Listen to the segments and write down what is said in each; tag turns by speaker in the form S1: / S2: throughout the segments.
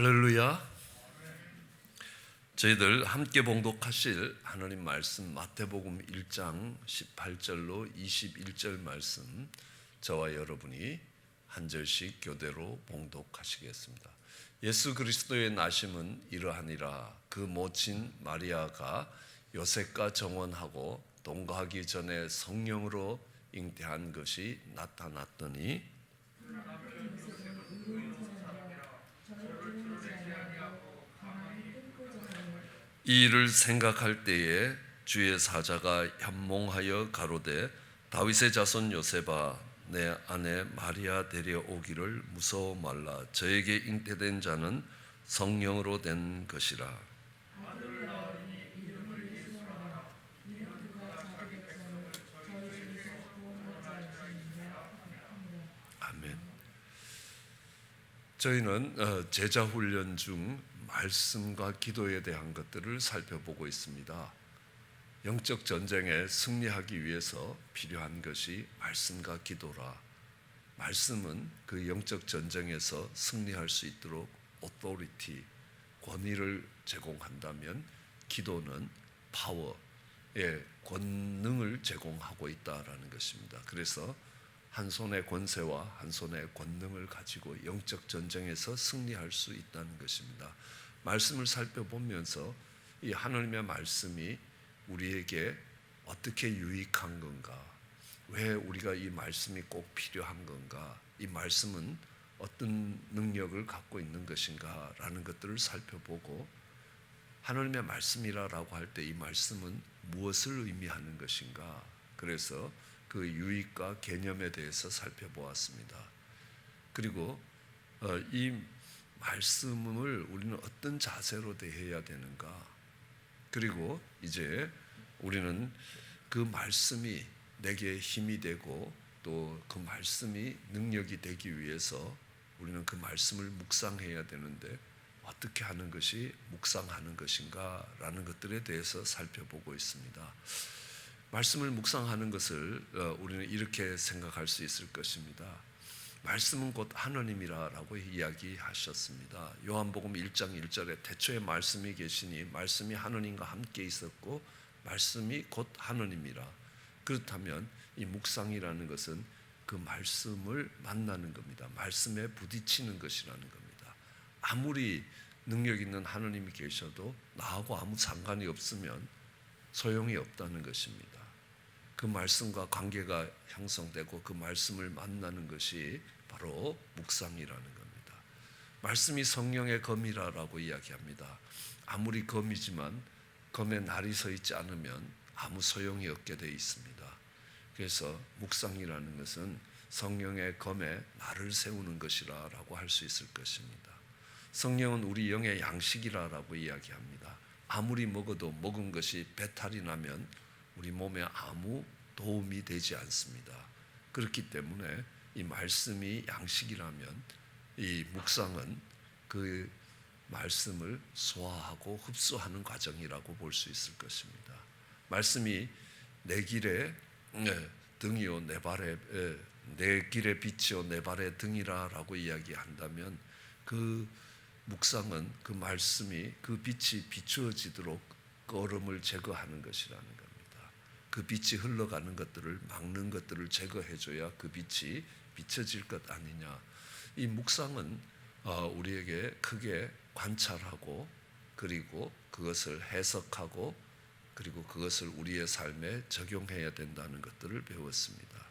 S1: 할렐루야. 저희들 함께 봉독하실 하나님 말씀 마태복음 1장 18절로 21절 말씀, 저와 여러분이 한 절씩 교대로 봉독하시겠습니다. 예수 그리스도의 나심은 이러하니라. 그 모친 마리아가 요셉과 정혼하고 동거하기 전에 성령으로 잉태한 것이 나타났더니 이 일을 생각할 때에 주의 사자가 현몽하여 가로되, 다윗의 자손 요셉아, 내 아내 마리아 데려오기를 무서워 말라. 저에게 잉태된 자는 성령으로 된 것이라. 아멘. 저희는 제자 훈련 중 말씀과 기도에 대한 것들을 살펴보고 있습니다. 영적 전쟁에 승리하기 위해서 필요한 것이 말씀과 기도라. 말씀은 그 영적 전쟁에서 승리할 수 있도록 authority, 권위를 제공한다면, 기도는 파워의 권능을 제공하고 있다라는 것입니다. 그래서 한 손의 권세와 한 손의 권능을 가지고 영적 전쟁에서 승리할 수 있다는 것입니다. 말씀을 살펴보면서 이 하나님의 말씀이 우리에게 어떻게 유익한 건가, 왜 우리가 이 말씀이 꼭 필요한 건가, 이 말씀은 어떤 능력을 갖고 있는 것인가 라는 것들을 살펴보고, 하나님의 말씀이라고 할 때 이 말씀은 무엇을 의미하는 것인가, 그래서 그 유익과 개념에 대해서 살펴보았습니다. 그리고 이 말씀을 우리는 어떤 자세로 대해야 되는가, 그리고 이제 우리는 그 말씀이 내게 힘이 되고 또 그 말씀이 능력이 되기 위해서 우리는 그 말씀을 묵상해야 되는데, 어떻게 하는 것이 묵상하는 것인가 라는 것들에 대해서 살펴보고 있습니다. 말씀을 묵상하는 것을 우리는 이렇게 생각할 수 있을 것입니다. 말씀은 곧 하나님이라고 이야기하셨습니다. 요한복음 1장 1절에 태초에 말씀이 계시니 말씀이 하나님과 함께 있었고 말씀이 곧 하나님이라. 그렇다면 이 묵상이라는 것은 그 말씀을 만나는 겁니다. 말씀에 부딪히는 것이라는 겁니다. 아무리 능력 있는 하나님이 계셔도 나하고 아무 상관이 없으면 소용이 없다는 것입니다. 그 말씀과 관계가 형성되고 그 말씀을 만나는 것이 바로 묵상이라는 겁니다. 말씀이 성령의 검이라고 이야기합니다. 아무리 검이지만 검에 날이 서 있지 않으면 아무 소용이 없게 되어 있습니다. 그래서 묵상이라는 것은 성령의 검에 날을 세우는 것이라고 할 수 있을 것입니다. 성령은 우리 영의 양식이라고 이야기합니다. 아무리 먹어도 먹은 것이 배탈이 나면 우리 몸에 아무 도움이 되지 않습니다. 그렇기 때문에 이 말씀이 양식이라면 이 묵상은 그 말씀을 소화하고 흡수하는 과정이라고 볼 수 있을 것입니다. 말씀이 내 길의 등이요 내 길의 빛이요 내 발의 등이라고 이야기한다면, 그 묵상은 그 말씀이 그 빛이 비추어지도록 걸음을 제거하는 것이라는 겁니다. 그 빛이 흘러가는 것들을 막는 것들을 제거해줘야 그 빛이 비춰질 것 아니냐. 이 묵상은 우리에게 크게 관찰하고 그리고 그것을 해석하고 그리고 그것을 우리의 삶에 적용해야 된다는 것들을 배웠습니다.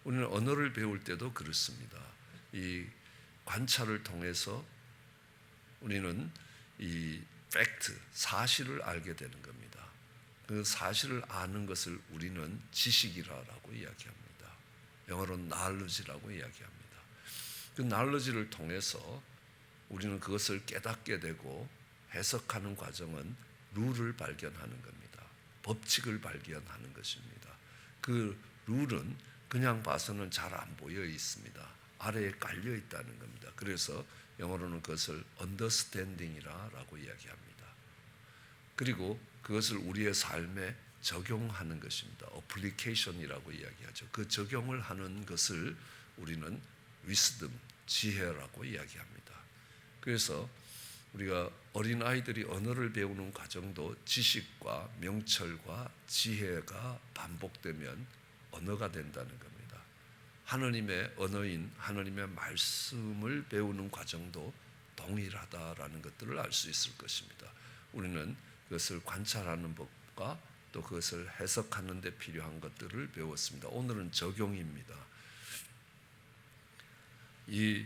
S1: 우리는 언어를 배울 때도 그렇습니다. 이 관찰을 통해서 우리는 이 팩트, 사실을 알게 되는 겁니다. 그 사실을 아는 것을 우리는 지식이라고 이야기합니다. 영어로 knowledge라고 이야기합니다. 그 knowledge를 통해서 우리는 그것을 깨닫게 되고 해석하는 과정은 룰을 발견하는 겁니다. 법칙을 발견하는 것입니다. 그 룰은 그냥 봐서는 잘 안 보여 있습니다. 아래에 깔려 있다는 겁니다. 그래서 영어로는 그것을 understanding이라고 이야기합니다. 그리고 그것을 우리의 삶에 적용하는 것입니다. application이라고 이야기하죠. 그 적용을 하는 것을 우리는 wisdom, 지혜라고 이야기합니다. 그래서 우리가 어린아이들이 언어를 배우는 과정도 지식과 명철과 지혜가 반복되면 언어가 된다는 겁니다. 하나님의 언어인 하나님의 말씀을 배우는 과정도 동일하다라는 것들을 알 수 있을 것입니다. 우리는 그것을 관찰하는 법과 또 그것을 해석하는 데 필요한 것들을 배웠습니다. 오늘은 적용입니다. 이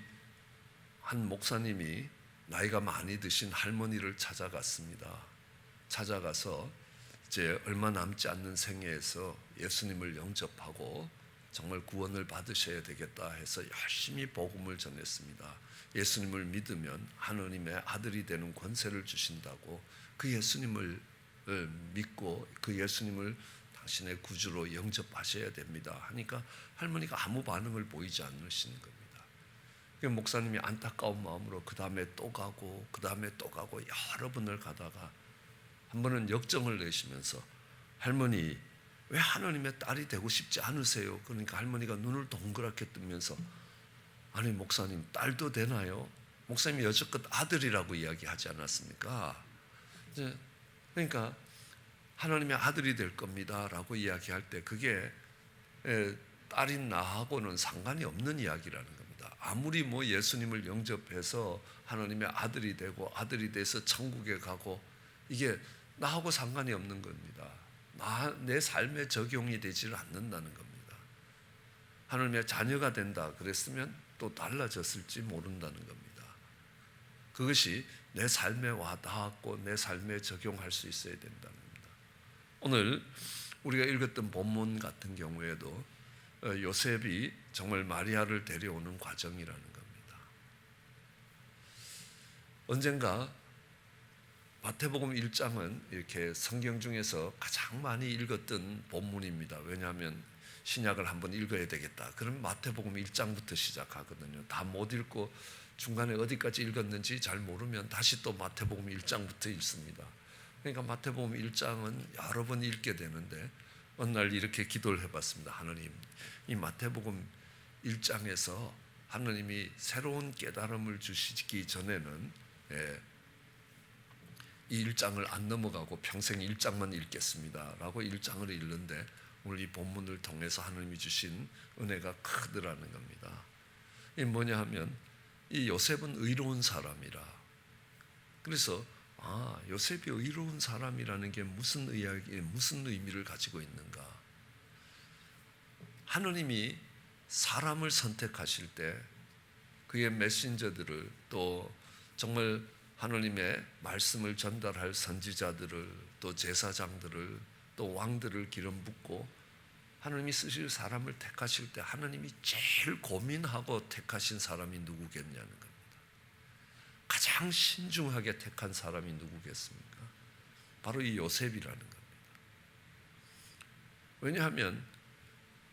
S1: 한 목사님이 나이가 많이 드신 할머니를 찾아갔습니다. 찾아가서 이제 얼마 남지 않는 생애에서 예수님을 영접하고 정말 구원을 받으셔야 되겠다 해서 열심히 복음을 전했습니다. 예수님을 믿으면 하나님의 아들이 되는 권세를 주신다고, 그 예수님을 믿고 그 예수님을 당신의 구주로 영접하셔야 됩니다 하니까 할머니가 아무 반응을 보이지 않으시는 겁니다. 목사님이 안타까운 마음으로 그 다음에 또 가고 그 다음에 또 가고 여러 번을 가다가 한 번은 역정을 내시면서 할머니, 왜 하나님의 딸이 되고 싶지 않으세요? 그러니까 할머니가 눈을 동그랗게 뜨면서, 아니 목사님, 딸도 되나요? 목사님이 여태껏 아들이라고 이야기하지 않았습니까? 그러니까 하나님의 아들이 될 겁니다 라고 이야기할 때 그게 딸인 나하고는 상관이 없는 이야기라는 겁니다. 아무리 뭐 예수님을 영접해서 하나님의 아들이 되고 아들이 돼서 천국에 가고 이게 나하고 상관이 없는 겁니다. 내 삶에 적용이 되지를 않는다는 겁니다. 하나님의 자녀가 된다 그랬으면 또 달라졌을지 모른다는 겁니다. 그것이 내 삶에 와 닿았고 내 삶에 적용할 수 있어야 된다는 겁니다. 오늘 우리가 읽었던 본문 같은 경우에도 요셉이 정말 마리아를 데려오는 과정이라는 겁니다. 언젠가 마태복음 1장은 이렇게 성경 중에서 가장 많이 읽었던 본문입니다. 왜냐하면 신약을 한번 읽어야 되겠다. 그럼 마태복음 1장부터 시작하거든요. 다 못 읽고 중간에 어디까지 읽었는지 잘 모르면 다시 또 마태복음 1장부터 읽습니다. 그러니까 마태복음 1장은 여러 번 읽게 되는데 어느 날 이렇게 기도를 해봤습니다. 하나님, 이 마태복음 1장에서 하나님이 새로운 깨달음을 주시기 전에는 이 1장을 안 넘어가고 평생 1장만 읽겠습니다 라고 1장을 읽는데 오늘 이 본문을 통해서 하나님이 주신 은혜가 크더라는 겁니다. 이게 뭐냐 하면 이 요셉은 의로운 사람이라, 그래서 요셉이 의로운 사람이라는 게 무슨 의미를 가지고 있는가? 하나님이 사람을 선택하실 때 그의 메신저들을, 또 정말 하나님의 말씀을 전달할 선지자들을, 또 제사장들을, 또 왕들을 기름 붓고 하나님이 쓰실 사람을 택하실 때 하나님이 제일 고민하고 택하신 사람이 누구겠냐는 겁니다. 가장 신중하게 택한 사람이 누구겠습니까? 바로 이 요셉이라는 겁니다. 왜냐하면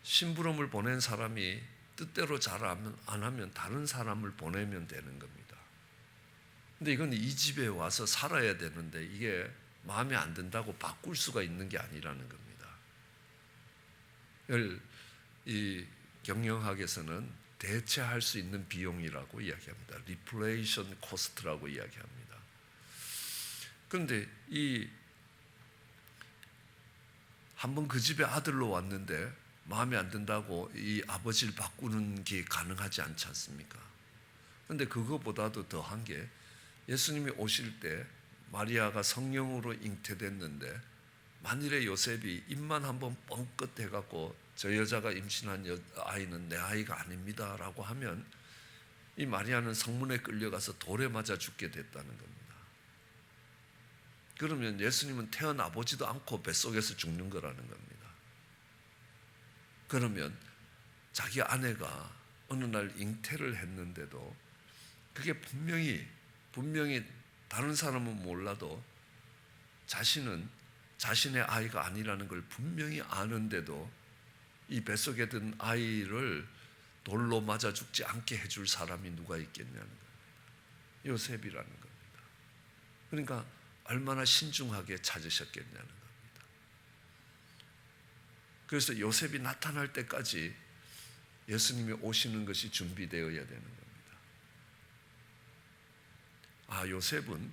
S1: 심부름을 보낸 사람이 뜻대로 잘 안 하면 다른 사람을 보내면 되는 겁니다. 근데 이건 이 집에 와서 살아야 되는데 이게 마음에 안 든다고 바꿀 수가 있는 게 아니라는 겁니다. 이 경영학에서는 대체할 수 있는 비용이라고 이야기합니다. 리플레이션 코스트라고 이야기합니다. 그런데 한번 그 집에 아들로 왔는데 마음에 안 든다고 이 아버지를 바꾸는 게 가능하지 않지 않습니까? 그런데 그거보다도 더한 게 예수님이 오실 때 마리아가 성령으로 잉태됐는데 만일에 요셉이 입만 한번 뻥끗 해갖고 저 여자가 임신한 아이는 내 아이가 아닙니다 라고 하면 이 마리아는 성문에 끌려가서 돌에 맞아 죽게 됐다는 겁니다. 그러면 예수님은 태어나보지도 않고 뱃속에서 죽는 거라는 겁니다. 그러면 자기 아내가 어느 날 잉태를 했는데도 그게 분명히 다른 사람은 몰라도 자신은 자신의 아이가 아니라는 걸 분명히 아는데도 이 뱃속에 든 아이를 돌로 맞아 죽지 않게 해줄 사람이 누가 있겠냐는 겁니다. 요셉이라는 겁니다. 그러니까 얼마나 신중하게 찾으셨겠냐는 겁니다. 그래서 요셉이 나타날 때까지 예수님이 오시는 것이 준비되어야 되는 겁니다. 요셉은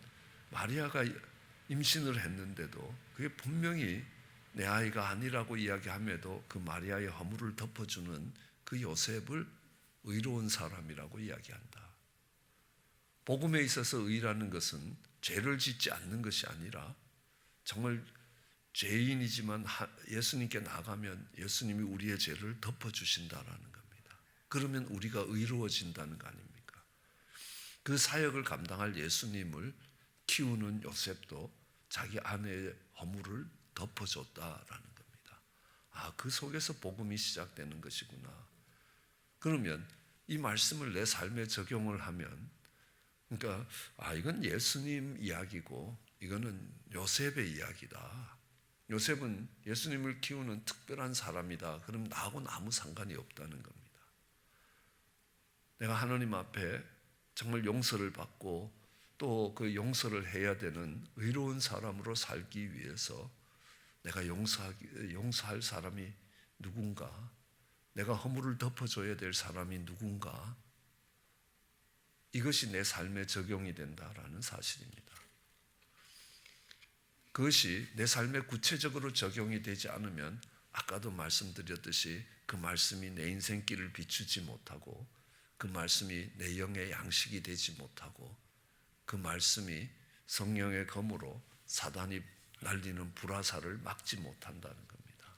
S1: 마리아가 임신을 했는데도 그게 분명히 내 아이가 아니라고 이야기함에도 그 마리아의 허물을 덮어주는 그 요셉을 의로운 사람이라고 이야기한다. 복음에 있어서 의라는 것은 죄를 짓지 않는 것이 아니라 정말 죄인이지만 예수님께 나가면 예수님이 우리의 죄를 덮어주신다라는 겁니다. 그러면 우리가 의로워진다는 거 아닙니까? 그 사역을 감당할 예수님을 키우는 요셉도 자기 아내의 허물을 덮어줬다라는 겁니다. 그 속에서 복음이 시작되는 것이구나. 그러면 이 말씀을 내 삶에 적용을 하면, 그러니까 이건 예수님 이야기고 이거는 요셉의 이야기다. 요셉은 예수님을 키우는 특별한 사람이다. 그럼 나하고는 아무 상관이 없다는 겁니다. 내가 하나님 앞에 정말 용서를 받고 또 그 용서를 해야 되는 의로운 사람으로 살기 위해서 내가 용서할 사람이 누군가, 내가 허물을 덮어줘야 될 사람이 누군가, 이것이 내 삶에 적용이 된다라는 사실입니다. 그것이 내 삶에 구체적으로 적용이 되지 않으면 아까도 말씀드렸듯이 그 말씀이 내 인생길을 비추지 못하고, 그 말씀이 내 영의 양식이 되지 못하고, 그 말씀이 성령의 검으로 사단이 날리는 불화살을 막지 못한다는 겁니다.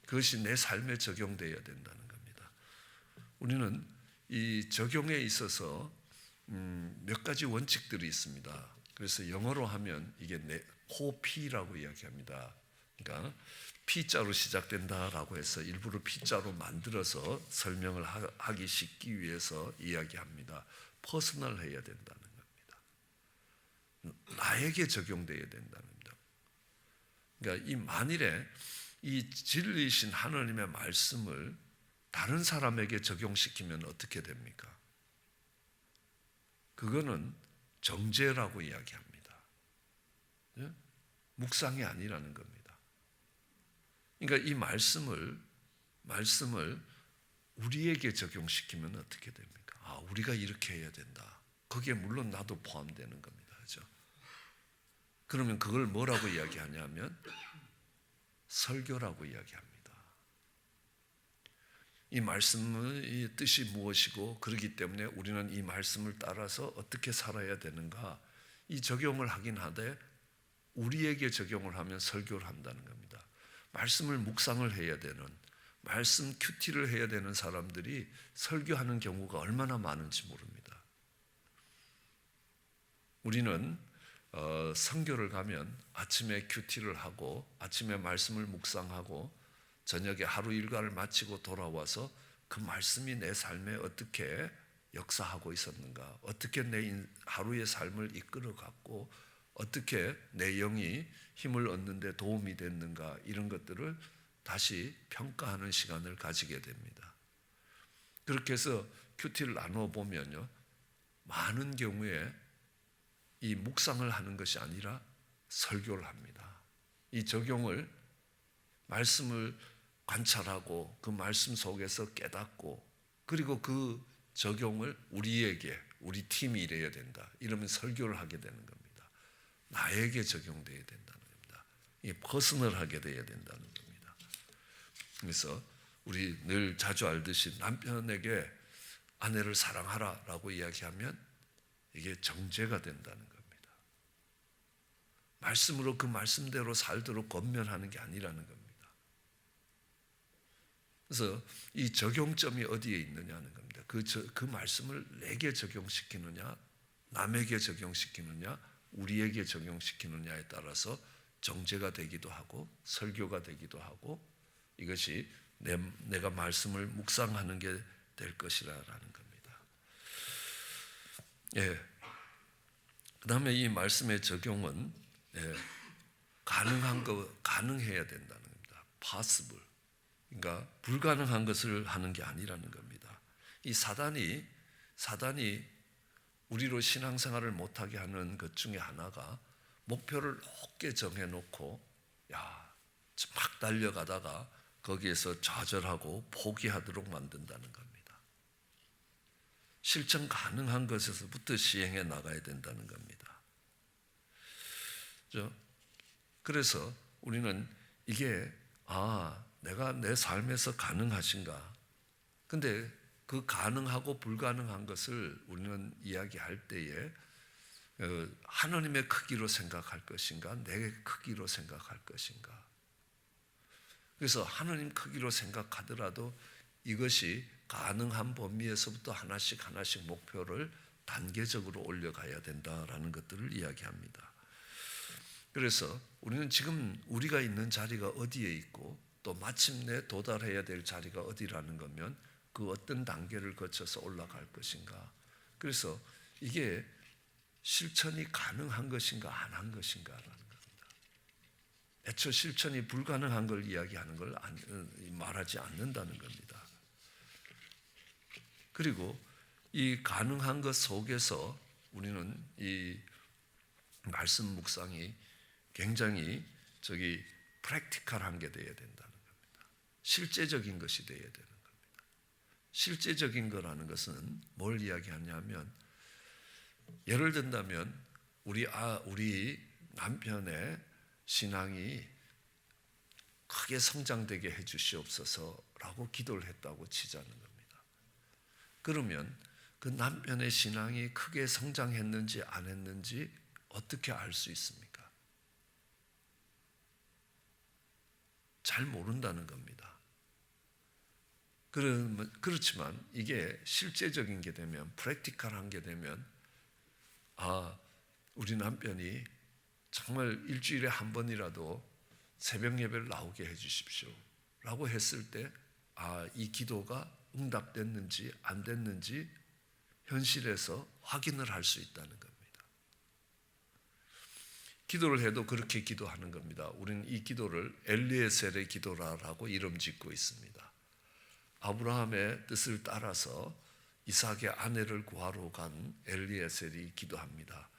S1: 그것이 내 삶에 적용되어야 된다는 겁니다. 우리는 이 적용에 있어서 몇 가지 원칙들이 있습니다. 그래서 영어로 하면 이게 호피라고 이야기합니다. 그러니까 P자로 시작된다라고 해서 일부러 P자로 만들어서 설명을 하기 쉽기 위해서 이야기합니다. 퍼스널해야 된다는 겁니다. 나에게 적용되어야 된다는 겁니다. 그러니까 이 만일에 이 진리이신 하나님의 말씀을 다른 사람에게 적용시키면 어떻게 됩니까? 그거는 정죄라고 이야기합니다. 묵상이 아니라는 겁니다. 그러니까 이 말씀을 우리에게 적용시키면 어떻게 됩니까? 우리가 이렇게 해야 된다. 거기에 물론 나도 포함되는 겁니다. 그렇죠? 그러면 그걸 뭐라고 이야기하냐면 설교라고 이야기합니다. 이 말씀의 뜻이 무엇이고 그렇기 때문에 우리는 이 말씀을 따라서 어떻게 살아야 되는가, 이 적용을 하긴 하되 우리에게 적용을 하면 설교를 한다는 겁니다. 말씀을 묵상을 해야 되는, 말씀 큐티를 해야 되는 사람들이 설교하는 경우가 얼마나 많은지 모릅니다. 우리는 선교를 가면 아침에 큐티를 하고 아침에 말씀을 묵상하고 저녁에 하루 일과를 마치고 돌아와서 그 말씀이 내 삶에 어떻게 역사하고 있었는가, 어떻게 내 하루의 삶을 이끌어갔고 어떻게 내 영이 힘을 얻는 데 도움이 됐는가, 이런 것들을 다시 평가하는 시간을 가지게 됩니다. 그렇게 해서 큐티를 나누어 보면요, 많은 경우에 이 묵상을 하는 것이 아니라 설교를 합니다. 이 적용을, 말씀을 관찰하고 그 말씀 속에서 깨닫고, 그리고 그 적용을 우리 팀이 이래야 된다, 이러면 설교를 하게 되는 겁니다. 나에게 적용되어야 된다는 겁니다. 이게 퍼스널하게 되어야 된다는 겁니다. 그래서 우리 늘 자주 알듯이 남편에게 아내를 사랑하라라고 이야기하면 이게 정죄가 된다는 겁니다. 말씀으로 그 말씀대로 살도록 권면하는 게 아니라는 겁니다. 그래서 이 적용점이 어디에 있느냐는 겁니다. 그 말씀을 내게 적용시키느냐, 남에게 적용시키느냐, 우리에게 적용시키느냐에 따라서 정죄가 되기도 하고 설교가 되기도 하고, 이것이 내가 말씀을 묵상하는 게 될 것이라는 겁니다. 그 다음에 이 말씀의 적용은 가능해야 된다는 겁니다. possible. 그러니까 불가능한 것을 하는 게 아니라는 겁니다. 이 사단이 우리로 신앙생활을 못하게 하는 것 중에 하나가 목표를 높게 정해놓고 막 달려가다가 거기에서 좌절하고 포기하도록 만든다는 겁니다. 실천 가능한 것에서부터 시행해 나가야 된다는 겁니다. 그래서 우리는 이게 내가 내 삶에서 가능하신가? 근데 그 가능하고 불가능한 것을 우리는 이야기할 때에 하나님의 크기로 생각할 것인가, 내 크기로 생각할 것인가. 그래서 하나님 크기로 생각하더라도 이것이 가능한 범위에서부터 하나씩 목표를 단계적으로 올려가야 된다라는 것들을 이야기합니다. 그래서 우리는 지금 우리가 있는 자리가 어디에 있고 또 마침내 도달해야 될 자리가 어디라는 거면 그 어떤 단계를 거쳐서 올라갈 것인가. 그래서 이게 실천이 가능한 것인가 안 한 것인가라는 겁니다. 애초 실천이 불가능한 걸 이야기하는 걸 말하지 않는다는 겁니다. 그리고 이 가능한 것 속에서 우리는 이 말씀 묵상이 굉장히 프랙티컬한 게 되어야 된다는 겁니다. 실제적인 것이 되어야 되는 겁니다. 실제적인 거라는 것은 뭘 이야기하냐면, 예를 든다면 우리 남편의 신앙이 크게 성장되게 해주시옵소서라고 기도를 했다고 치자는 겁니다. 그러면 그 남편의 신앙이 크게 성장했는지 안 했는지 어떻게 알 수 있습니까? 잘 모른다는 겁니다. 그렇지만 이게 실제적인 게 되면, 프랙티컬한 게 되면, 우리 남편이 정말 일주일에 한 번이라도 새벽 예배를 나오게 해주십시오 라고 했을 때 이 기도가 응답됐는지 안 됐는지 현실에서 확인을 할 수 있다는 겁니다. 기도를 해도 그렇게 기도하는 겁니다. 우리는 이 기도를 엘리에셀의 기도라고 이름 짓고 있습니다. 아브라함의 뜻을 따라서 이삭의 아내를 구하러 간 엘리에셀이 기도합니다.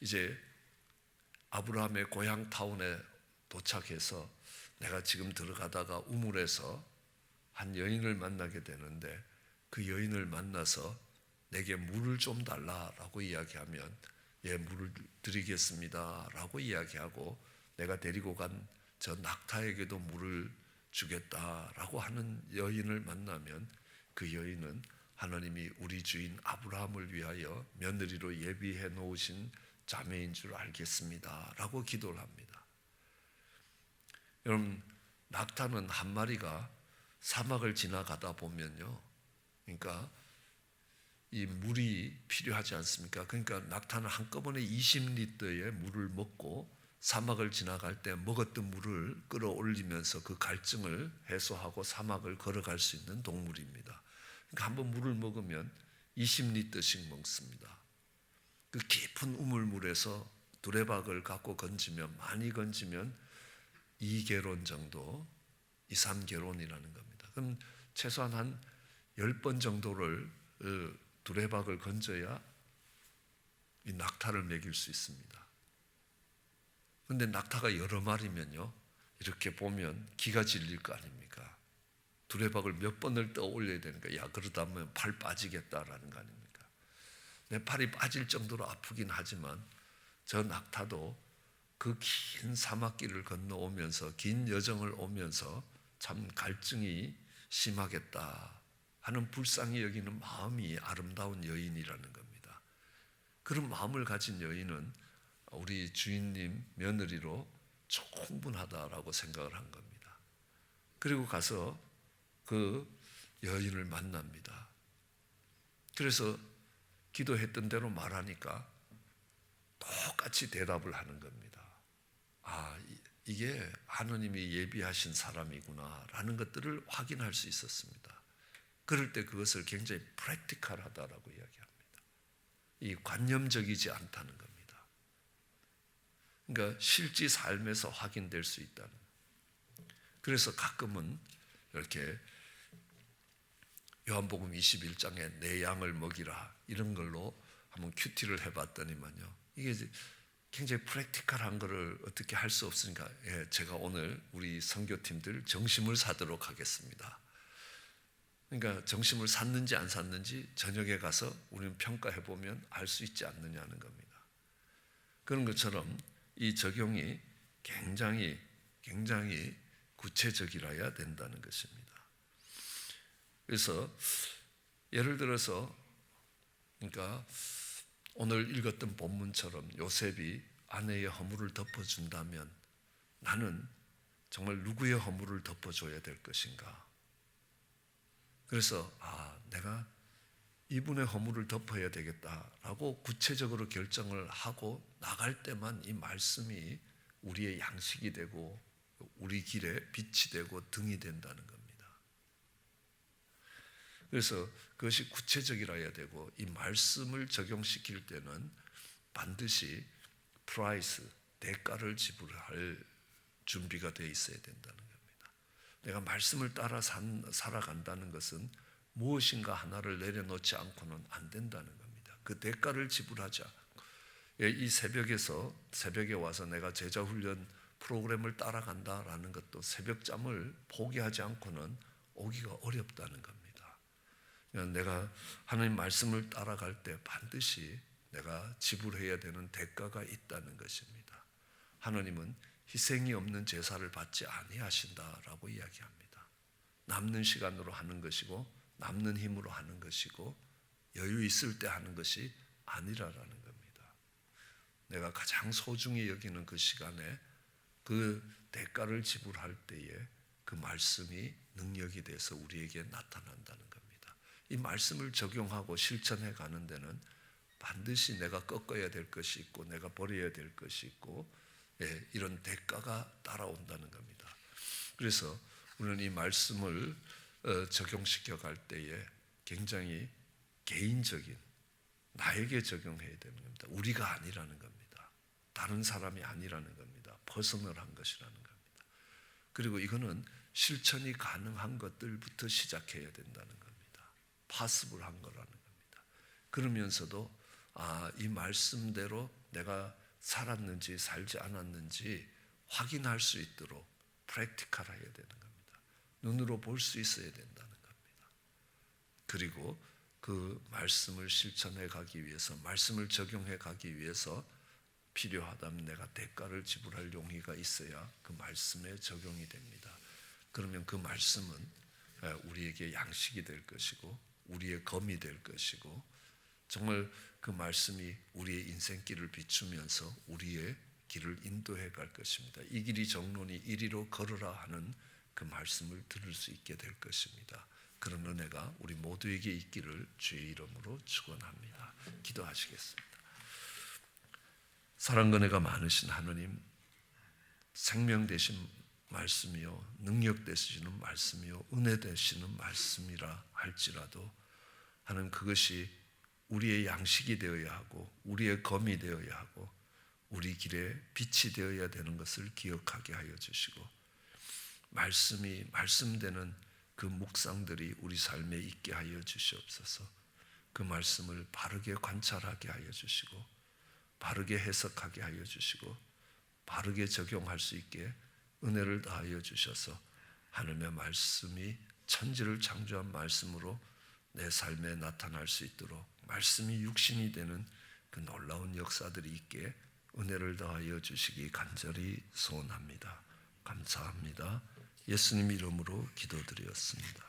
S1: 이제 아브라함의 고향 타운에 도착해서 내가 지금 들어가다가 우물에서 한 여인을 만나게 되는데, 그 여인을 만나서 내게 물을 좀 달라라고 이야기하면, 예, 물을 드리겠습니다 라고 이야기하고, 내가 데리고 간 저 낙타에게도 물을 주겠다라고 하는 여인을 만나면, 그 여인은 하나님이 우리 주인 아브라함을 위하여 며느리로 예비해 놓으신 자매인 줄 알겠습니다 라고 기도를 합니다. 여러분, 낙타는 한 마리가 사막을 지나가다 보면요, 그러니까 이 물이 필요하지 않습니까? 그러니까 낙타는 한꺼번에 20리터의 물을 먹고 사막을 지나갈 때 먹었던 물을 끌어올리면서 그 갈증을 해소하고 사막을 걸어갈 수 있는 동물입니다. 그러니까 한번 물을 먹으면 20리터씩 먹습니다. 그 깊은 우물물에서 두레박을 갖고 건지면, 많이 건지면 2개론 정도, 2, 3개론이라는 겁니다. 그럼 최소한 한 10번 정도를 두레박을 건져야 이 낙타를 먹일 수 있습니다. 그런데 낙타가 여러 마리면요, 이렇게 보면 기가 질릴 거 아닙니까? 두레박을 몇 번을 떠 올려야 되니까, 그러다 보면 팔 빠지겠다라는 거 아닙니까? 내 팔이 빠질 정도로 아프긴 하지만 저 낙타도 그 긴 사막길을 건너오면서, 긴 여정을 오면서 참 갈증이 심하겠다 하는 불쌍히 여기는 마음이 아름다운 여인이라는 겁니다. 그런 마음을 가진 여인은 우리 주인님 며느리로 충분하다라고 생각을 한 겁니다. 그리고 가서 그 여인을 만납니다. 그래서 기도했던 대로 말하니까 똑같이 대답을 하는 겁니다. 이게 하나님이 예비하신 사람이구나 라는 것들을 확인할 수 있었습니다. 그럴 때 그것을 굉장히 프랙티컬하다라고 이야기합니다. 이 관념적이지 않다는 겁니다. 그러니까 실제 삶에서 확인될 수 있다는. 그래서 가끔은 이렇게 요한복음 21장에 내 양을 먹이라 이런 걸로 한번 큐티를 해봤더니만요, 이게 굉장히 프랙티컬한 거를 어떻게 할 수 없으니까, 제가 오늘 우리 선교팀들 정심을 사도록 하겠습니다. 그러니까 정심을 샀는지 안 샀는지 저녁에 가서 우리는 평가해 보면 알 수 있지 않느냐는 겁니다. 그런 것처럼 이 적용이 굉장히 구체적이라야 된다는 것입니다. 그래서 예를 들어서 그러니까 오늘 읽었던 본문처럼 요셉이 아내의 허물을 덮어준다면 나는 정말 누구의 허물을 덮어줘야 될 것인가? 그래서 내가 이분의 허물을 덮어야 되겠다라고 구체적으로 결정을 하고 나갈 때만 이 말씀이 우리의 양식이 되고 우리 길에 빛이 되고 등이 된다는 겁니다. 그래서 그것이 구체적이라야 되고 이 말씀을 적용시킬 때는 반드시 대가를 지불할 준비가 되어 있어야 된다는 겁니다. 내가 말씀을 따라 살아간다는 것은 무엇인가 하나를 내려놓지 않고는 안 된다는 겁니다. 그 대가를 지불하자. 이 새벽에 와서 내가 제자훈련 프로그램을 따라간다라는 것도 새벽잠을 포기하지 않고는 오기가 어렵다는 겁니다. 내가 하나님 말씀을 따라갈 때 반드시 내가 지불해야 되는 대가가 있다는 것입니다. 하나님은 희생이 없는 제사를 받지 아니하신다라고 이야기합니다. 남는 시간으로 하는 것이고 남는 힘으로 하는 것이고 여유 있을 때 하는 것이 아니라라는 겁니다. 내가 가장 소중히 여기는 그 시간에 그 대가를 지불할 때에 그 말씀이 능력이 돼서 우리에게 나타난다는 겁니다. 이 말씀을 적용하고 실천해 가는 데는 반드시 내가 꺾어야 될 것이 있고 내가 버려야 될 것이 있고 이런 대가가 따라온다는 겁니다. 그래서 우리는 이 말씀을 적용시켜 갈 때에 굉장히 개인적인 나에게 적용해야 되는 겁니다. 우리가 아니라는 겁니다. 다른 사람이 아니라는 겁니다. 퍼스널한 것이라는 겁니다. 그리고 이거는 실천이 가능한 것들부터 시작해야 된다는 겁니다. 파스블한 거라는 겁니다. 그러면서도 이 말씀대로 내가 살았는지 살지 않았는지 확인할 수 있도록 프랙티컬해야 되는 겁니다. 눈으로 볼 수 있어야 된다는 겁니다. 그리고 그 말씀을 실천해 가기 위해서 말씀을 적용해 가기 위해서 필요하다면 내가 대가를 지불할 용의가 있어야 그 말씀에 적용이 됩니다. 그러면 그 말씀은 우리에게 양식이 될 것이고 우리의 검이 될 것이고 정말 그 말씀이 우리의 인생길을 비추면서 우리의 길을 인도해 갈 것입니다. 이 길이 정론이 이리로 걸으라 하는 그 말씀을 들을 수 있게 될 것입니다. 그런 은혜가 우리 모두에게 있기를 주의 이름으로 축원합니다. 기도하시겠습니다. 사랑과 은혜가 많으신 하나님, 생명 되신 말씀이요 능력 되시는 말씀이요 은혜 되시는 말씀이라 할지라도 하나님 그것이 우리의 양식이 되어야 하고 우리의 검이 되어야 하고 우리 길에 빛이 되어야 되는 것을 기억하게 하여 주시고 말씀이 말씀되는 그 묵상들이 우리 삶에 있게 하여 주시옵소서. 그 말씀을 바르게 관찰하게 하여 주시고 바르게 해석하게 하여 주시고 바르게 적용할 수 있게 은혜를 다하여 주셔서 하나님의 말씀이 천지를 창조한 말씀으로 내 삶에 나타날 수 있도록 말씀이 육신이 되는 그 놀라운 역사들이 있게 은혜를 더하여 주시기 간절히 소원합니다. 감사합니다. 예수님 이름으로 기도드렸습니다.